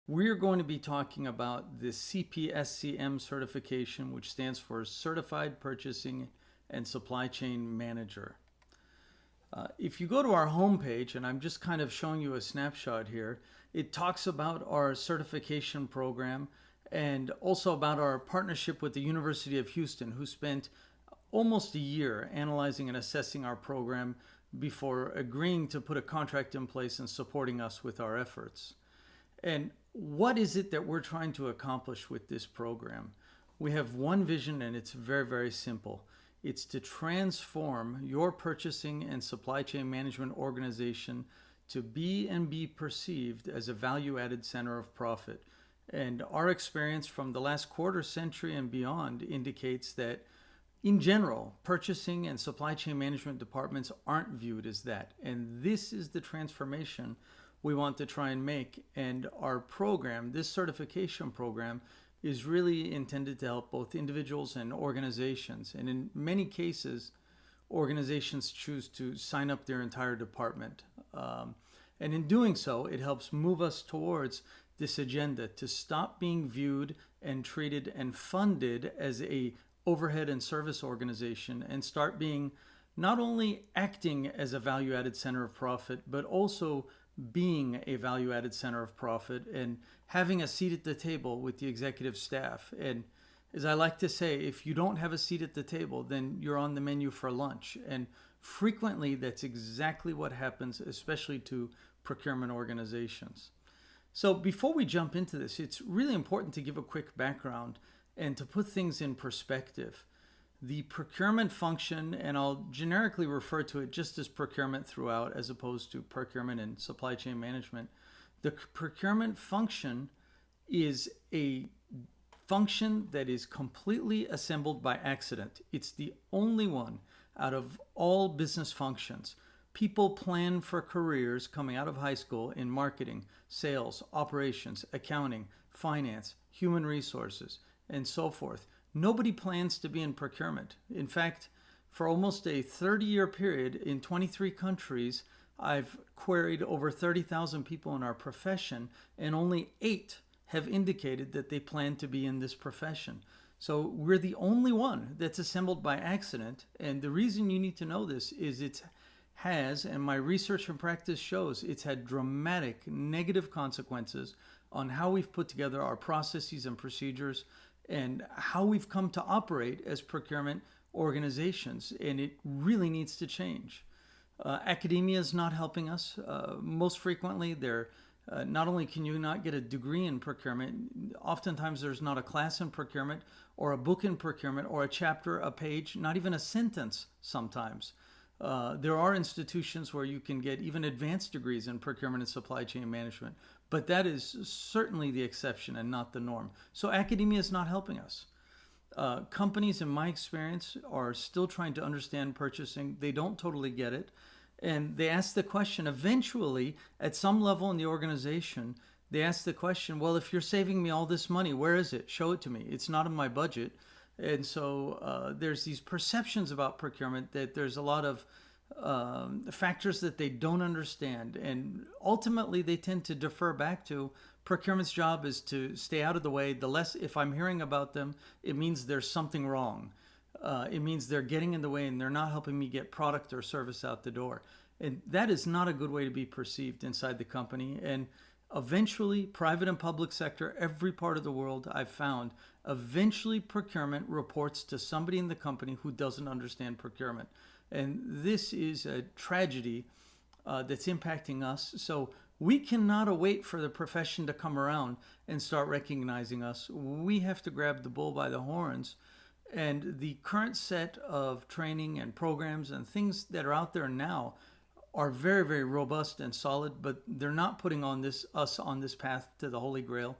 We're going to be talking about the CPSCM certification, which stands for Certified Purchasing and Supply Chain Manager. If you go to our homepage, and I'm just kind of showing you a snapshot here, it talks about our certification program and also about our partnership with the University of Houston, who spent almost a year analyzing and assessing our program before agreeing to put a contract in place and supporting us with our efforts. And what is it that we're trying to accomplish with this program? We have one vision, and it's very, very simple. It's to transform your purchasing and supply chain management organization to be and be perceived as a value-added center of profit. And our experience from the last quarter century and beyond indicates that in general, purchasing and supply chain management departments aren't viewed as that. And this is the transformation we want to try and make. And our program, this certification program, is really intended to help both individuals and organizations. And in many cases, organizations choose to sign up their entire department. And in doing so, it helps move us towards this agenda to stop being viewed and treated and funded as a overhead and service organization and start being not only acting as a value-added center of profit, but also being a value-added center of profit and having a seat at the table with the executive staff. And as I like to say, if you don't have a seat at the table, then you're on the menu for lunch. And frequently that's exactly what happens, especially to procurement organizations. So before we jump into this, it's really important to give a quick background and to put things in perspective. The procurement function, and I'll generically refer to it just as procurement throughout as opposed to procurement and supply chain management. The procurement function is a function that is completely assembled by accident. It's the only one out of all business functions. People plan for careers coming out of high school in marketing, sales, operations, accounting, finance, human resources, and so forth. Nobody plans to be in procurement. In fact, for almost a 30-year period in 23 countries, I've queried over 30,000 people in our profession, and only 8 have indicated that they plan to be in this profession. So we're the only one that's assembled by accident. And the reason you need to know this is it has, and my research and practice shows, it's had dramatic negative consequences on how we've put together our processes and procedures and how we've come to operate as procurement organizations. And it really needs to change. Academia is not helping us. Most frequently, not only can you not get a degree in procurement, oftentimes there's not a class in procurement or a book in procurement or a chapter, a page, not even a sentence sometimes. There are institutions where you can get even advanced degrees in procurement and supply chain management, but that is certainly the exception and not the norm. So academia is not helping us. Companies, in my experience, are still trying to understand purchasing. They don't totally get it. And they ask the question, eventually, at some level in the organization, they ask the question, well, if you're saving me all this money, where is it? Show it to me. It's not in my budget. And so there's these perceptions about procurement that there's a lot of factors that they don't understand. And ultimately, they tend to defer back to procurement's job is to stay out of the way. The less, if I'm hearing about them, it means there's something wrong. It means they're getting in the way and they're not helping me get product or service out the door. And that is not a good way to be perceived inside the company. And eventually, private and public sector, every part of the world I've found, eventually procurement reports to somebody in the company who doesn't understand procurement. And this is a tragedy that's impacting us. So we cannot await for the profession to come around and start recognizing us. We have to grab the bull by the horns. And the current set of training and programs and things that are out there now are very, very robust and solid, but they're not putting us on this path to the Holy Grail.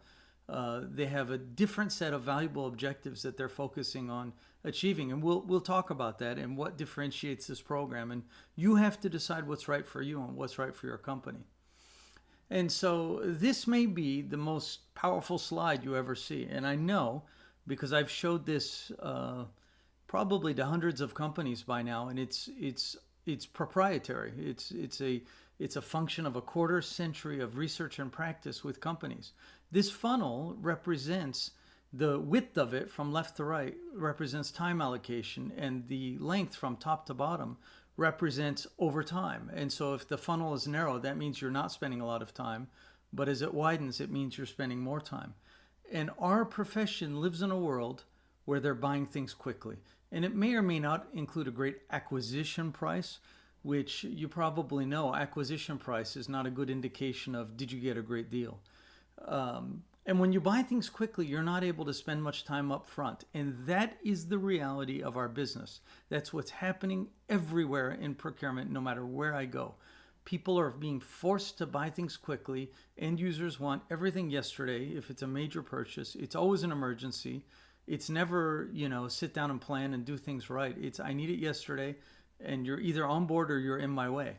They have a different set of valuable objectives that they're focusing on achieving, and we'll talk about that and what differentiates this program. And you have to decide what's right for you and what's right for your company. And so this may be the most powerful slide you ever see, and I know because I've showed this probably to hundreds of companies by now, and it's it's proprietary. It's a function of a quarter century of research and practice with companies. This funnel represents the width of it from left to right represents time allocation, and the length from top to bottom represents over time. And so if the funnel is narrow, that means you're not spending a lot of time, but as it widens, it means you're spending more time. And our profession lives in a world where they're buying things quickly. And it may or may not include a great acquisition price, which you probably know acquisition price is not a good indication of did you get a great deal. And when you buy things quickly, you're not able to spend much time up front. And that is the reality of our business. That's what's happening everywhere in procurement, no matter where I go. People are being forced to buy things quickly. End users want everything yesterday. If it's a major purchase, it's always an emergency. It's never, sit down and plan and do things right. It's, I need it yesterday, and you're either on board or you're in my way.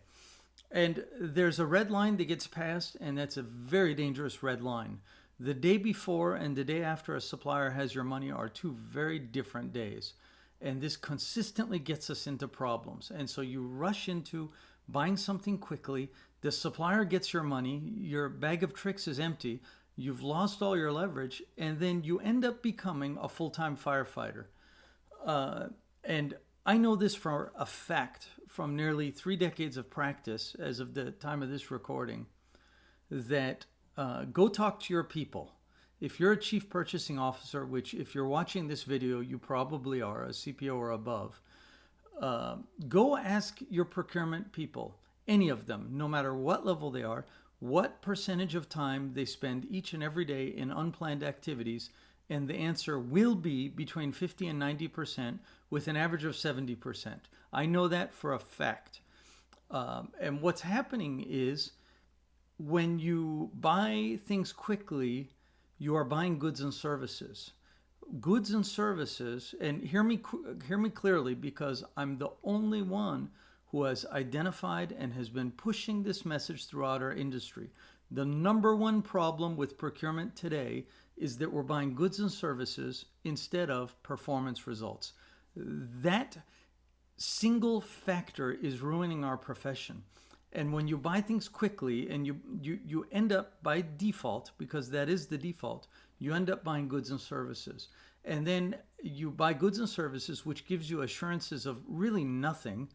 And there's a red line that gets passed, and that's a very dangerous red line. The day before and the day after a supplier has your money are two very different days. And this consistently gets us into problems. And so you rush into buying something quickly, the supplier gets your money, your bag of tricks is empty, you've lost all your leverage, and then you end up becoming a full-time firefighter. And I know this for a fact from nearly 3 decades of practice as of the time of this recording, that go talk to your people. If you're a chief purchasing officer, which if you're watching this video, you probably are, a CPO or above, go ask your procurement people, any of them, no matter what level they are, what percentage of time they spend each and every day in unplanned activities, and the answer will be between 50 and 90% with an average of 70%. I know that for a fact. And what's happening is when you buy things quickly, you are buying goods and services. Goods and services, and hear me clearly, because I'm the only one who has identified and has been pushing this message throughout our industry. The number one problem with procurement today is that we're buying goods and services instead of performance results. That single factor is ruining our profession. And when you buy things quickly and you end up by default, because that is the default, you end up buying goods and services. And then you buy goods and services, which gives you assurances of really nothing.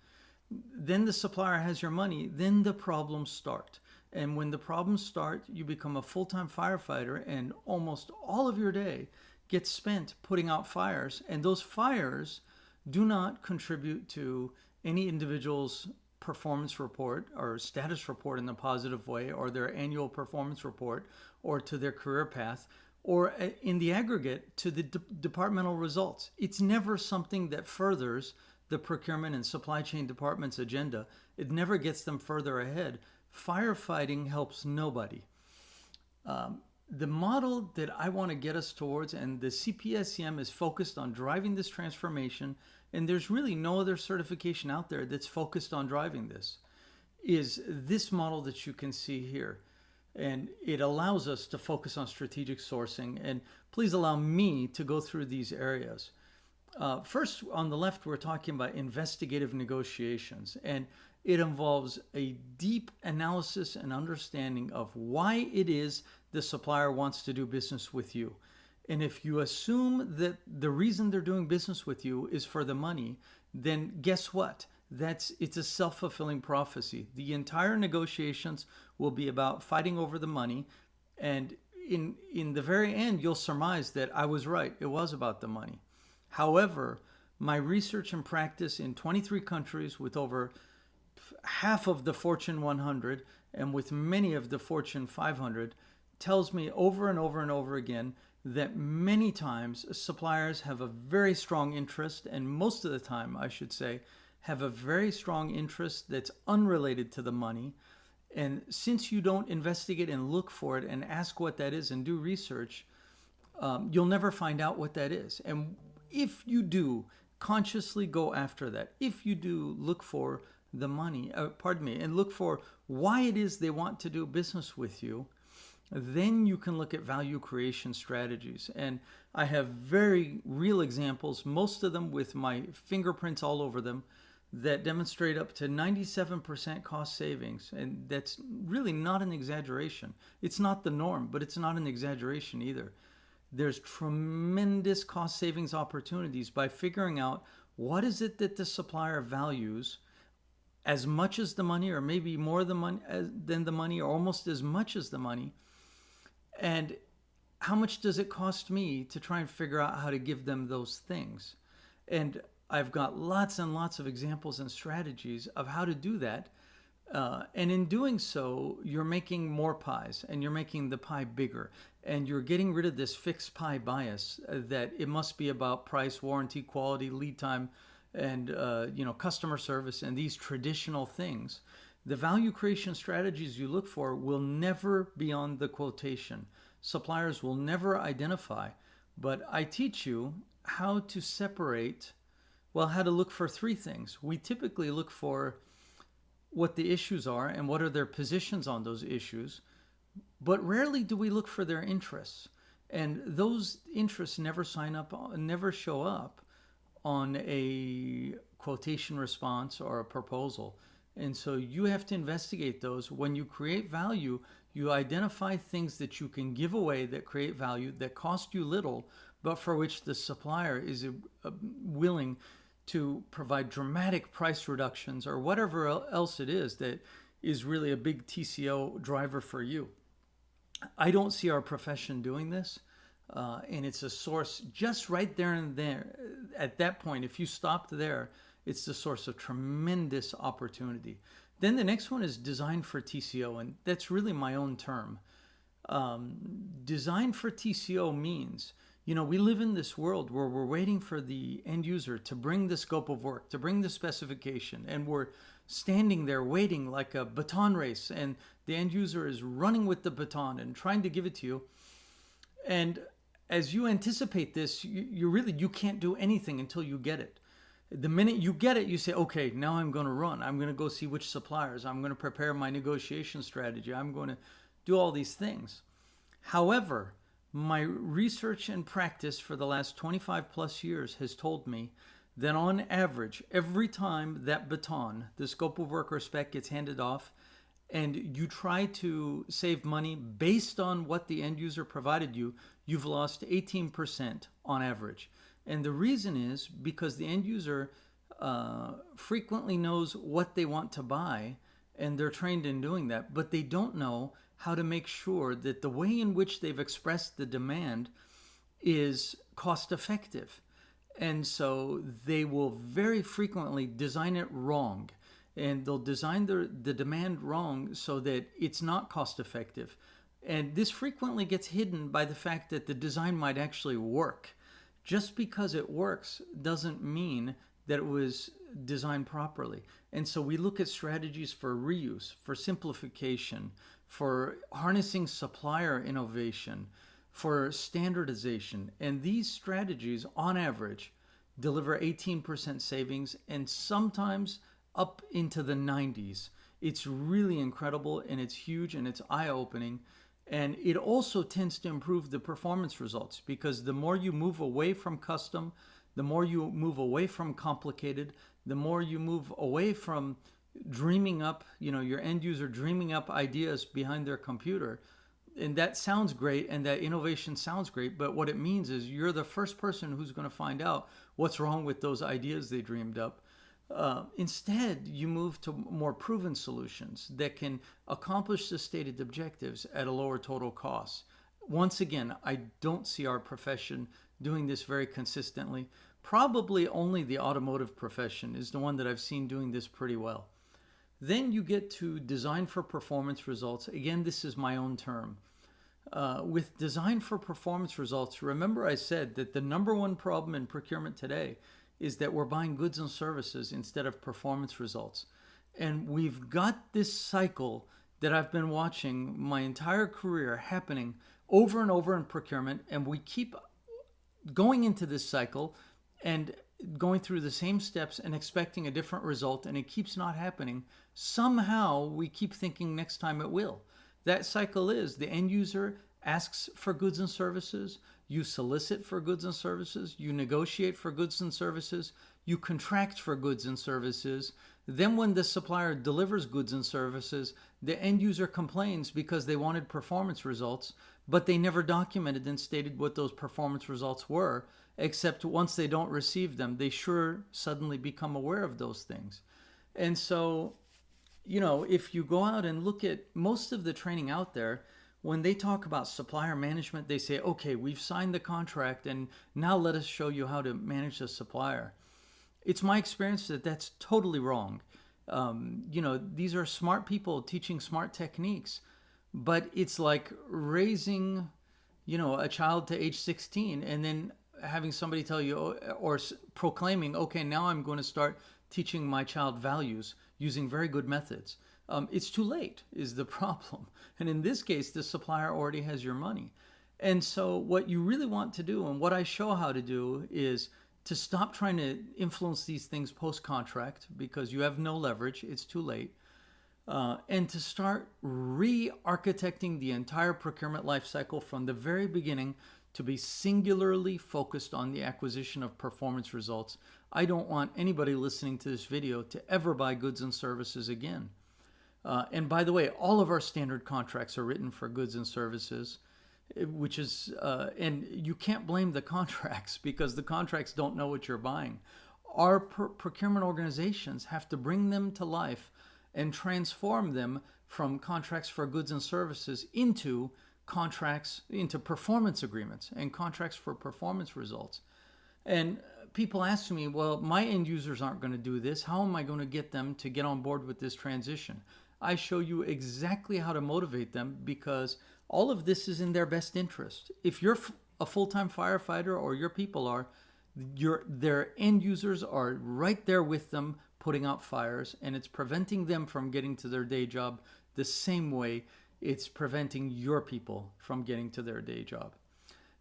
Then the supplier has your money, then the problems start. And when the problems start, you become a full-time firefighter, and almost all of your day gets spent putting out fires. And those fires do not contribute to any individual's performance report or status report in a positive way, or their annual performance report, or to their career path, or in the aggregate to the departmental results. It's never something that furthers the procurement and supply chain department's agenda. It never gets them further ahead. Firefighting helps nobody. The model that I want to get us towards, and the CPSCM is focused on driving this transformation, and there's really no other certification out there that's focused on driving this, is this model that you can see here. And it allows us to focus on strategic sourcing. And please allow me to go through these areas. First, on the left, we're talking about investigative negotiations. And it involves a deep analysis and understanding of why it is the supplier wants to do business with you. And if you assume that the reason they're doing business with you is for the money, then guess what? It's a self-fulfilling prophecy. The entire negotiations will be about fighting over the money. And in the very end, you'll surmise that I was right. It was about the money. However, my research and practice in 23 countries with over half of the Fortune 100 and with many of the Fortune 500 tells me over and over and over again that many times suppliers have a very strong interest, and most of the time, I should say, have a very strong interest that's unrelated to the money. And since you don't investigate and look for it and ask what that is and do research, you'll never find out what that is. And if you do consciously go after that, if you do look for the money, and look for why it is they want to do business with you, then you can look at value creation strategies. And I have very real examples, most of them with my fingerprints all over them, that demonstrate up to 97% cost savings. And that's really not an exaggeration. It's not the norm, but it's not an exaggeration either. There's tremendous cost savings opportunities by figuring out what is it that the supplier values as much as the money, or maybe more than the money, or almost as much as the money. And how much does it cost me to try and figure out how to give them those things? And I've got lots and lots of examples and strategies of how to do that. And in doing so, you're making more pies, and you're making the pie bigger, and you're getting rid of this fixed pie bias that it must be about price, warranty, quality, lead time, and customer service, and these traditional things. The value creation strategies you look for will never be on the quotation. Suppliers will never identify, but I teach you how to separate, how to look for three things. We typically look for what the issues are and what are their positions on those issues, but rarely do we look for their interests. And those interests never show up on a quotation response or a proposal. And so you have to investigate those. When you create value, you identify things that you can give away that create value, that cost you little, but for which the supplier is willing to provide dramatic price reductions or whatever else it is that is really a big TCO driver for you. I don't see our profession doing this. And it's a source just right there and there. At that point, if you stopped there, it's the source of tremendous opportunity. Then the next one is design for TCO, and that's really my own term. Design for TCO means, we live in this world where we're waiting for the end user to bring the scope of work, to bring the specification, and we're standing there waiting like a baton race, and the end user is running with the baton and trying to give it to you. And as you anticipate this, you can't do anything until you get it. The minute you get it, you say, okay, now I'm going to run. I'm going to go see which suppliers. I'm going to prepare my negotiation strategy. I'm going to do all these things. However, my research and practice for the last 25 plus years has told me that on average, every time that baton, the scope of work or spec, gets handed off, and you try to save money based on what the end user provided you, you've lost 18% on average. And the reason is because the end user frequently knows what they want to buy, and they're trained in doing that, but they don't know how to make sure that the way in which they've expressed the demand is cost effective. And so they will very frequently design it wrong. And they'll design the demand wrong so that it's not cost effective. And this frequently gets hidden by the fact that the design might actually work. Just because it works doesn't mean that it was designed properly. And so we look at strategies for reuse, for simplification, for harnessing supplier innovation, for standardization. And these strategies, on average, deliver 18% savings, and sometimes up into the 90s. It's really incredible, and it's huge, and it's eye-opening. And it also tends to improve the performance results, because the more you move away from custom, the more you move away from complicated, the more you move away from dreaming up, your end user dreaming up ideas behind their computer. And that sounds great, and that innovation sounds great, but what it means is you're the first person who's going to find out what's wrong with those ideas they dreamed up. Instead, you move to more proven solutions that can accomplish the stated objectives at a lower total cost. Once again, I don't see our profession doing this very consistently. Probably only the automotive profession is the one that I've seen doing this pretty well. Then you get to design for performance results. Again, this is my own term. With design for performance results, remember I said that the number one problem in procurement today is that we're buying goods and services instead of performance results. And we've got this cycle that I've been watching my entire career happening over and over in procurement, and we keep going into this cycle and going through the same steps and expecting a different result, and it keeps not happening. Somehow we keep thinking next time it will. That cycle is the end user asks for goods and services, you solicit for goods and services, you negotiate for goods and services, you contract for goods and services. Then when the supplier delivers goods and services, the end user complains because they wanted performance results, but they never documented and stated what those performance results were, except once they don't receive them, they sure suddenly become aware of those things. And so, if you go out and look at most of the training out there, when they talk about supplier management, they say, okay, we've signed the contract and now let us show you how to manage the supplier. It's my experience that that's totally wrong. These are smart people teaching smart techniques, but it's like raising, a child to age 16 and then having somebody tell you or proclaiming, okay, now I'm going to start teaching my child values using very good methods. It's too late is the problem. And in this case, the supplier already has your money. And so what you really want to do, and what I show how to do, is to stop trying to influence these things post-contract because you have no leverage. It's too late. And to start re-architecting the entire procurement lifecycle from the very beginning to be singularly focused on the acquisition of performance results. I don't want anybody listening to this video to ever buy goods and services again. And by the way, all of our standard contracts are written for goods and services, which is, and you can't blame the contracts because the contracts don't know what you're buying. Our procurement organizations have to bring them to life and transform them from contracts for goods and services into contracts, into performance agreements and contracts for performance results. And people ask me, well, my end users aren't going to do this. How am I going to get them to get on board with this transition? I show you exactly how to motivate them because all of this is in their best interest. If you're a full-time firefighter or your people are, their end users are right there with them putting out fires, and it's preventing them from getting to their day job the same way it's preventing your people from getting to their day job.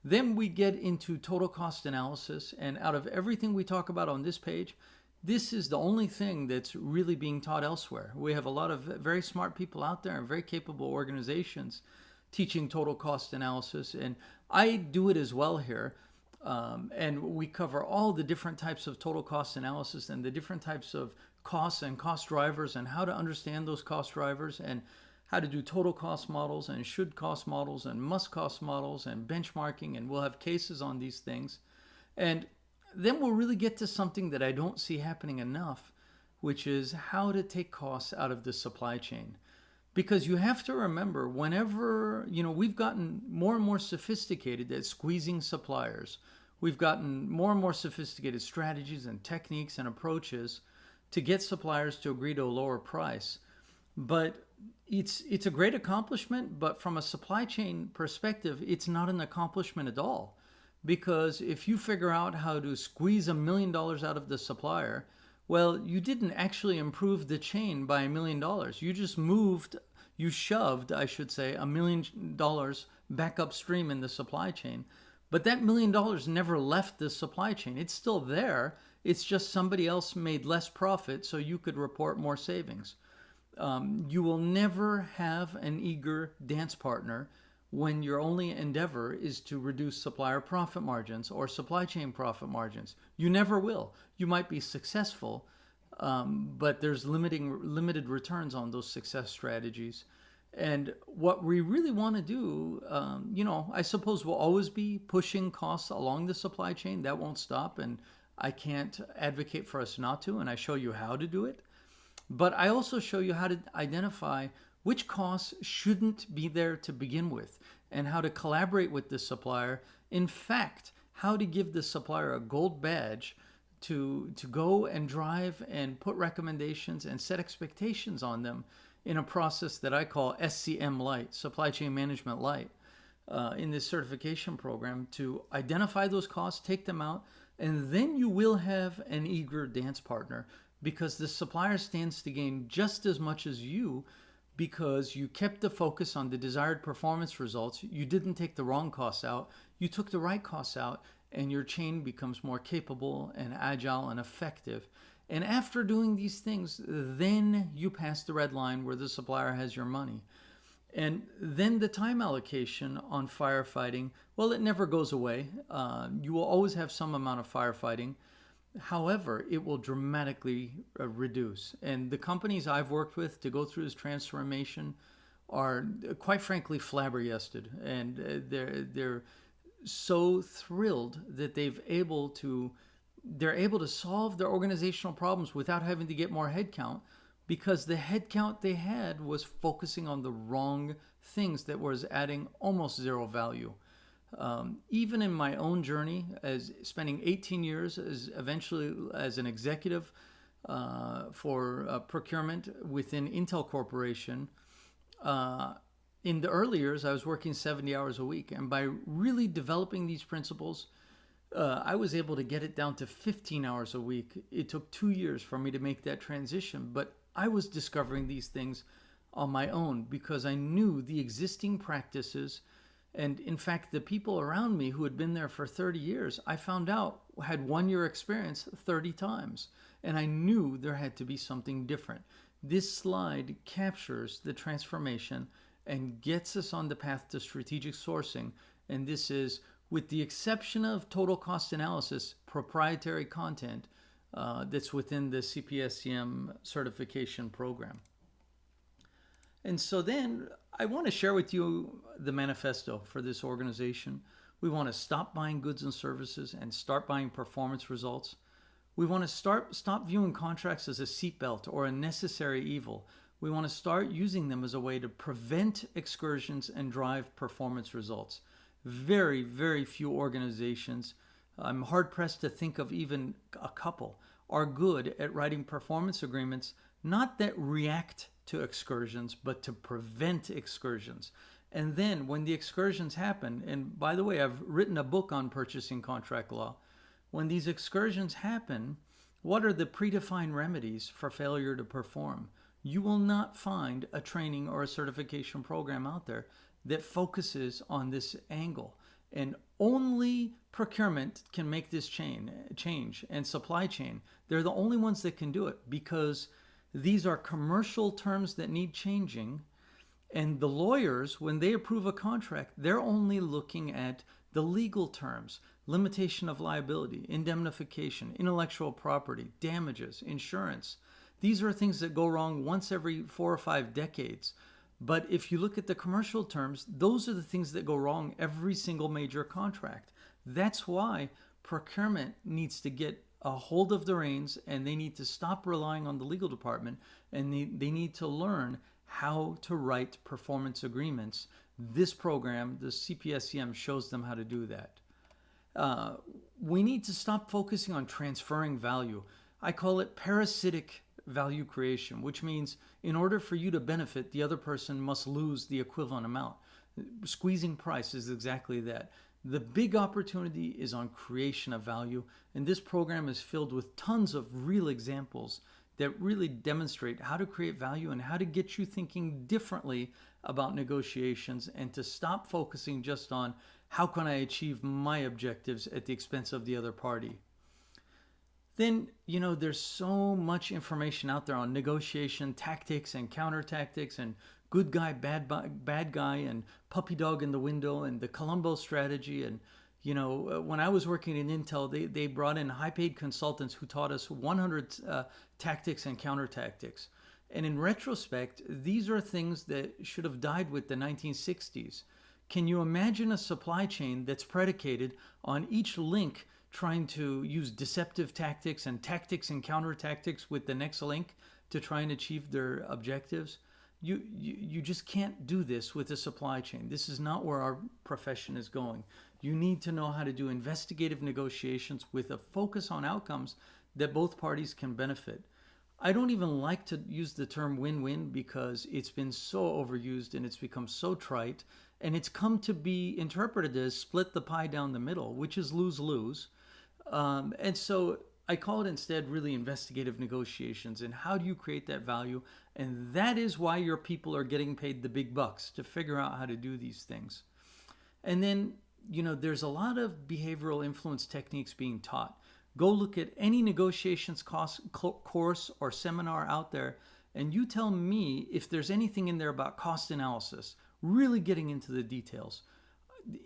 Then we get into total cost analysis, and out of everything we talk about on this page, this is the only thing that's really being taught elsewhere. We have a lot of very smart people out there and very capable organizations teaching total cost analysis, and I do it as well here. And we cover all the different types of total cost analysis and the different types of costs and cost drivers and how to understand those cost drivers and how to do total cost models and should cost models and must cost models and benchmarking, and we'll have cases on these things. And then we'll really get to something that I don't see happening enough, which is how to take costs out of the supply chain. Because you have to remember, whenever, we've gotten more and more sophisticated at squeezing suppliers. We've gotten more and more sophisticated strategies and techniques and approaches to get suppliers to agree to a lower price. But it's a great accomplishment, but from a supply chain perspective, it's not an accomplishment at all. Because if you figure out how to squeeze $1 million out of the supplier, well, you didn't actually improve the chain by $1 million. You shoved, I should say, $1 million back upstream in the supply chain. But that $1 million never left the supply chain. It's still there. It's just somebody else made less profit so you could report more savings. You will never have an eager dance partner when your only endeavor is to reduce supplier profit margins or supply chain profit margins. You never will. You might be successful, but there's limited returns on those success strategies. And what we really want to do, I suppose we'll always be pushing costs along the supply chain. That won't stop, and I can't advocate for us not to, and I show you how to do it. But I also show you how to identify which costs shouldn't be there to begin with, and how to collaborate with the supplier. In fact, how to give the supplier a gold badge to go and drive and put recommendations and set expectations on them in a process that I call SCM Light, Supply Chain Management Light, in this certification program, to identify those costs, take them out, and then you will have an eager dance partner, because the supplier stands to gain just as much as you, because you kept the focus on the desired performance results. You didn't take the wrong costs out. You took the right costs out, and your chain becomes more capable and agile and effective. And after doing these things, then you pass the red line where the supplier has your money. And then the time allocation on firefighting, well, it never goes away. You will always have some amount of firefighting. However, it will dramatically reduce. And the companies I've worked with to go through this transformation are, quite frankly, flabbergasted, and they're so thrilled that they're able to solve their organizational problems without having to get more headcount, because the headcount they had was focusing on the wrong things that was adding almost zero value. Even in my own journey, as spending 18 years eventually as an executive for procurement within Intel Corporation, in the early years, I was working 70 hours a week. And by really developing these principles, I was able to get it down to 15 hours a week. It took 2 years for me to make that transition, but I was discovering these things on my own because I knew the existing practices. And in fact, the people around me who had been there for 30 years, I found out had 1 year experience 30 times. And I knew there had to be something different. This slide captures the transformation and gets us on the path to strategic sourcing. And this is, with the exception of total cost analysis, proprietary content that's within the CPSCM certification program. And so then I want to share with you the manifesto for this organization. We want to stop buying goods and services and start buying performance results. We want to stop viewing contracts as a seatbelt or a necessary evil. We want to start using them as a way to prevent excursions and drive performance results. Very, very few organizations, I'm hard pressed to think of even a couple, are good at writing performance agreements, not that react to excursions, but to prevent excursions. And then when the excursions happen, and by the way, I've written a book on purchasing contract law. When these excursions happen, what are the predefined remedies for failure to perform? You will not find a training or a certification program out there that focuses on this angle. And only procurement can make this change, and supply chain. They're the only ones that can do it, because these are commercial terms that need changing. And the lawyers, when they approve a contract, they're only looking at the legal terms: limitation of liability, indemnification, intellectual property, damages, insurance. These are things that go wrong once every 4 or 5 decades. But if you look at the commercial terms, those are the things that go wrong every single major contract. That's why procurement needs to get a hold of the reins, and they need to stop relying on the legal department, and they need to learn how to write performance agreements. This program, the CPSCM, shows them how to do that. We need to stop focusing on transferring value. I call it parasitic value creation, which means in order for you to benefit, the other person must lose the equivalent amount. Squeezing price is exactly that. The big opportunity is on creation of value, and this program is filled with tons of real examples that really demonstrate how to create value and how to get you thinking differently about negotiations, and to stop focusing just on how can I achieve my objectives at the expense of the other party. Then, there's so much information out there on negotiation tactics and counter tactics, and good guy, bad guy, and puppy dog in the window, and the Columbo strategy. And, when I was working in Intel, they brought in high-paid consultants who taught us 100 tactics and counter tactics. And in retrospect, these are things that should have died with the 1960s. Can you imagine a supply chain that's predicated on each link trying to use deceptive tactics and counter tactics with the next link to try and achieve their objectives? You just can't do this with a supply chain. This is not where our profession is going. You need to know how to do investigative negotiations with a focus on outcomes that both parties can benefit. I don't even like to use the term win-win, because it's been so overused and it's become so trite, and it's come to be interpreted as split the pie down the middle, which is lose-lose. And so I call it instead really investigative negotiations, and how do you create that value? And that is why your people are getting paid the big bucks, to figure out how to do these things. And then, there's a lot of behavioral influence techniques being taught. Go look at any negotiations course or seminar out there, and you tell me if there's anything in there about cost analysis, really getting into the details.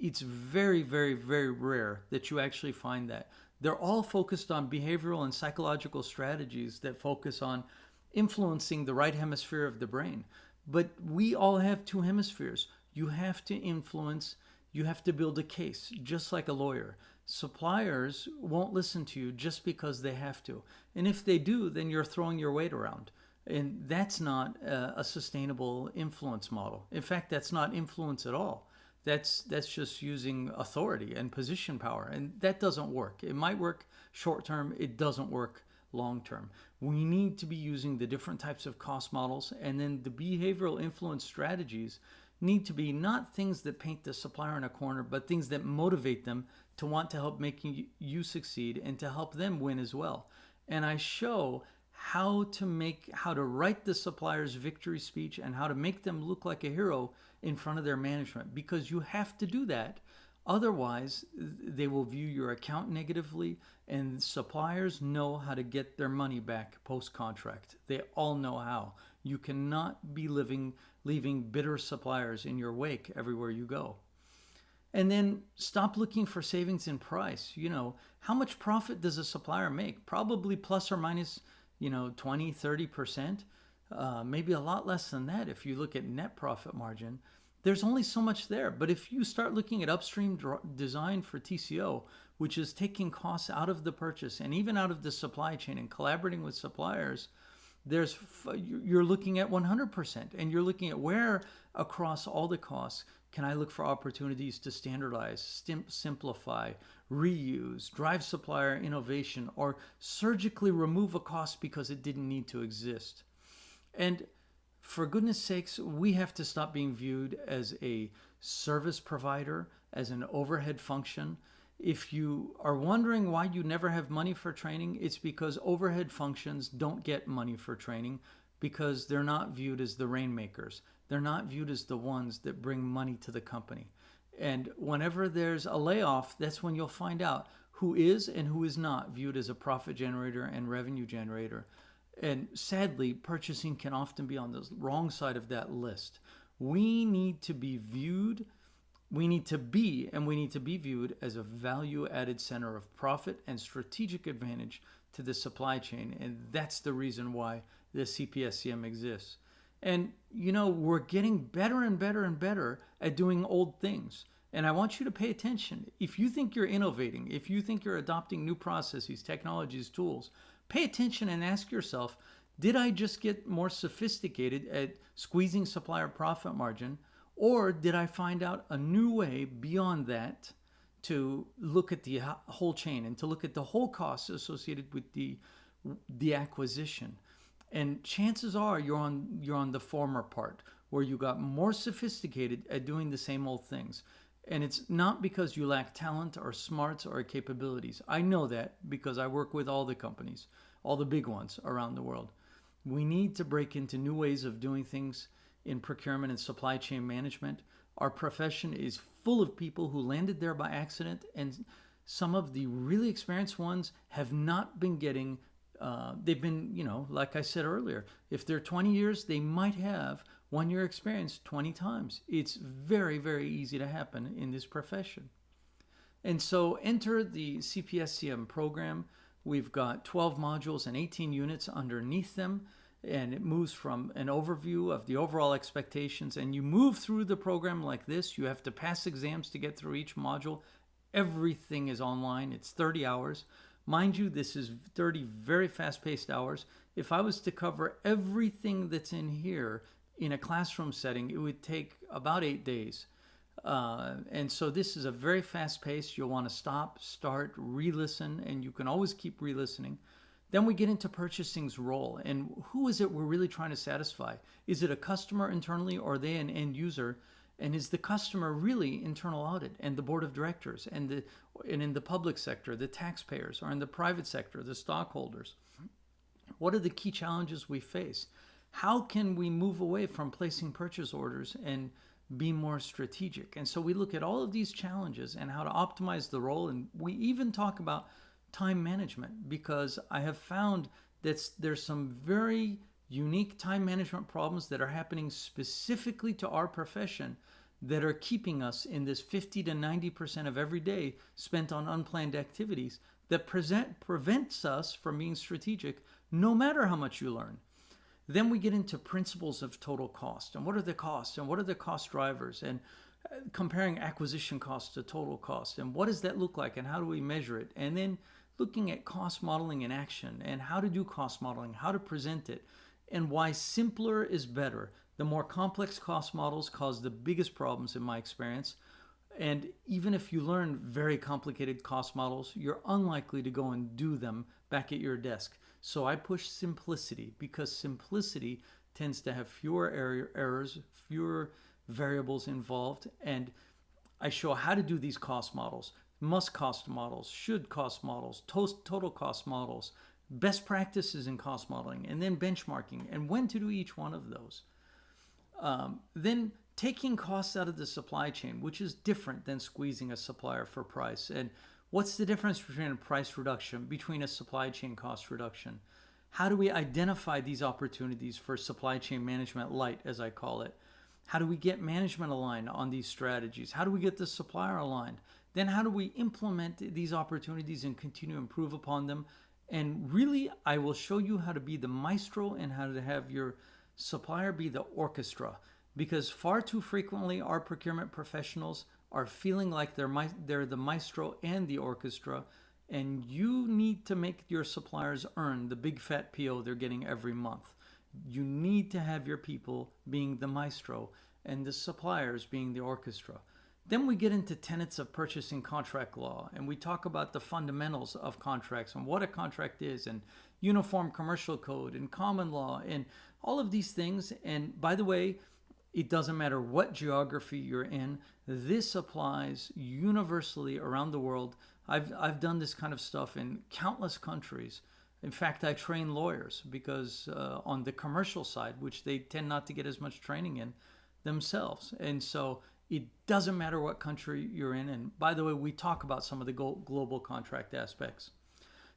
It's very, very, very rare that you actually find that. They're all focused on behavioral and psychological strategies that focus on influencing the right hemisphere of the brain. But we all have two hemispheres. You have to influence, you have to build a case, just like a lawyer. Suppliers won't listen to you just because they have to. And if they do, then you're throwing your weight around. And that's not a sustainable influence model. In fact, that's not influence at all. That's just using authority and position power. And that doesn't work. It might work short term, it doesn't work long term. We need to be using the different types of cost models, and then the behavioral influence strategies need to be not things that paint the supplier in a corner, but things that motivate them to want to help making you succeed and to help them win as well. And I show how to write the supplier's victory speech and how to make them look like a hero in front of their management, because you have to do that. Otherwise, they will view your account negatively, and suppliers know how to get their money back post-contract. They all know how. You cannot be leaving bitter suppliers in your wake everywhere you go. And then stop looking for savings in price. How much profit does a supplier make? Probably plus or minus, 20, 30%. Maybe a lot less than that if you look at net profit margin. There's only so much there. But if you start looking at upstream design for TCO, which is taking costs out of the purchase and even out of the supply chain and collaborating with suppliers, you're looking at 100%, and you're looking at where across all the costs can I look for opportunities to standardize, simplify, reuse, drive supplier innovation, or surgically remove a cost because it didn't need to exist. And for goodness sakes, we have to stop being viewed as a service provider, as an overhead function. If you are wondering why you never have money for training, it's because overhead functions don't get money for training because they're not viewed as the rainmakers. They're not viewed as the ones that bring money to the company. And whenever there's a layoff, that's when you'll find out who is and who is not viewed as a profit generator and revenue generator. And sadly, purchasing can often be on the wrong side of that list. We need to be viewed as a value-added center of profit and strategic advantage to the supply chain. And that's the reason why the CPSCM exists. And, we're getting better and better and better at doing old things. And I want you to pay attention. If you think you're innovating, if you think you're adopting new processes, technologies, tools, pay attention and ask yourself, did I just get more sophisticated at squeezing supplier profit margin? Or did I find out a new way beyond that to look at the whole chain and to look at the whole costs associated with the acquisition? And chances are you're on the former part, where you got more sophisticated at doing the same old things. And it's not because you lack talent or smarts or capabilities. I know that because I work with all the companies, all the big ones around the world. We need to break into new ways of doing things in procurement and supply chain management. Our profession is full of people who landed there by accident, and some of the really experienced ones have not been getting, they've been, like I said earlier, if they're 20 years, they might have 1 year experience 20 times. It's very, very easy to happen in this profession. And so enter the CPSCM program. We've got 12 modules and 18 units underneath them. And it moves from an overview of the overall expectations, and you move through the program like this. You have to pass exams to get through each module. Everything is online. It's 30 hours. Mind you, this is 30 very fast-paced hours. If I was to cover everything that's in here in a classroom setting, it would take about 8 days. And so this is a very fast pace. You'll want to stop, start, re-listen, and you can always keep re-listening. Then we get into purchasing's role, and who is it we're really trying to satisfy? Is it a customer internally, or are they an end user? And is the customer really internal audit and the board of directors, and in the public sector, the taxpayers, or in the private sector, the stockholders? What are the key challenges we face? How can we move away from placing purchase orders and be more strategic? And so we look at all of these challenges and how to optimize the role, and we even talk about time management, because I have found that there's some very unique time management problems that are happening specifically to our profession that are keeping us in this 50 to 90% of every day spent on unplanned activities that prevents us from being strategic no matter how much you learn. Then we get into principles of total cost, and what are the costs and what are the cost drivers, and comparing acquisition costs to total cost, and what does that look like and how do we measure it, and then looking at cost modeling in action and how to do cost modeling, how to present it, and why simpler is better. The more complex cost models cause the biggest problems in my experience. And even if you learn very complicated cost models, you're unlikely to go and do them back at your desk. So I push simplicity because simplicity tends to have fewer errors, fewer variables involved. And I show how to do these cost models, must cost models, should cost models, total cost models, best practices in cost modeling, and then benchmarking, and when to do each one of those. Then taking costs out of the supply chain, which is different than squeezing a supplier for price. And what's the difference between a price reduction, between a supply chain cost reduction? How do we identify these opportunities for supply chain management light, as I call it? How do we get management aligned on these strategies? How do we get the supplier aligned? Then how do we implement these opportunities and continue to improve upon them? And really, I will show you how to be the maestro and how to have your supplier be the orchestra. Because far too frequently, our procurement professionals are feeling like they're the maestro and the orchestra, and you need to make your suppliers earn the big fat PO they're getting every month. You need to have your people being the maestro and the suppliers being the orchestra. Then we get into tenets of purchasing contract law, and we talk about the fundamentals of contracts and what a contract is, and uniform commercial code and common law and all of these things. And by the way, it doesn't matter what geography you're in. This applies universally around the world. I've done this kind of stuff in countless countries. In fact, I train lawyers because on the commercial side, which they tend not to get as much training in themselves. And so it doesn't matter what country you're in. And by the way, we talk about some of the global contract aspects.